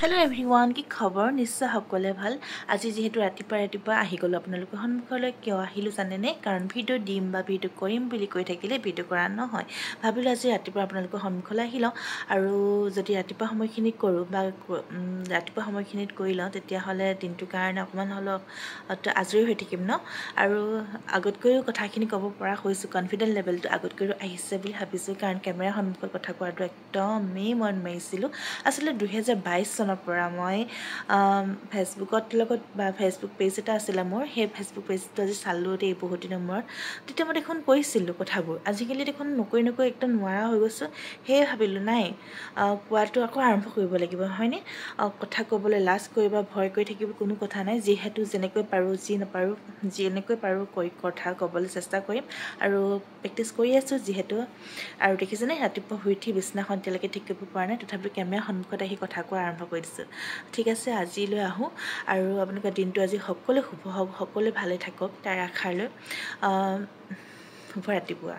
Hello' everyone, কি খবৰ? নিশ্চয় সকলোৱে ভাল। আজি যিহেতু ৰাতিপুৱা আহি গ'লোঁ আপোনালোকৰ সন্মুখলৈ। কিয় আহিলোঁ জানেনে? কাৰণ ভিডিঅ' দিম বা ভিডিঅ' কৰিম বুলি কৈ থাকিলে ভিডিঅ' কৰা নহয়। ভাবিলোঁ আজি ৰাতিপুৱা আপোনালোকৰ সন্মুখলৈ আহি লওঁ, আৰু যদি ৰাতিপুৱা সময়খিনিত কৰোঁ বা ৰাতিপুৱা সময়খিনিত কৰি লওঁ, তেতিয়াহ'লে দিনটোৰ কাৰণে অকণমান হ'লেও আজৰি হৈ থাকিম ন। আৰু আগতকৈও কথাখিনি ক'ব পৰা হৈছোঁ, কনফিডেণ্ট লেভেলটো আগতকৈও আহিছে বুলি ভাবিছোঁ, কাৰণ কেমেৰাৰ সন্মুখত কথা কোৱাটো একদমেই মন মাৰিছিলোঁ। আচলতে 2022 চনৰ পৰা মই ফেচবুকত লগত বা ফেচবুক পেজ এটা আছিলে মোৰ, সেই ফেচবুক পেজটো আজি চালোঁ দেই বহুত দিনৰ মূৰত। তেতিয়া মই দেখোন কৈছিলোঁ কথাবোৰ, আজিকালি দেখোন নকৈ একদম নোৱাৰা হৈ গৈছোঁ। সেয়ে ভাবিলোঁ নাই, কোৱাটো আকৌ আৰম্ভ কৰিব লাগিব, হয়নে? কথা ক'বলৈ লাজ কৰিব, ভয় কৰি থাকিব কোনো কথা নাই। যিহেতু যেনেকৈ পাৰোঁ, যেনেকৈ পাৰোঁ কথা ক'বলৈ চেষ্টা কৰিম, আৰু প্ৰেক্টিচ কৰি আছোঁ যিহেতু। আৰু দেখিছেনে, ৰাতিপুৱা শুই উঠি বিছনাখন এতিয়ালৈকে ঠিক কৰিব পৰা নাই, তথাপিও কেমেৰাৰ সন্মুখত আহি কথা কোৱা আৰম্ভ কৰি দিছোঁ। ঠিক আছে, আজিলৈ আহোঁ, আৰু আপোনালোকৰ দিনটো আজি সকলোৱে শুভ হওক, সকলোৱে ভালে থাকক, তাৰ আশালৈ শুভ ৰাতিপুৱা।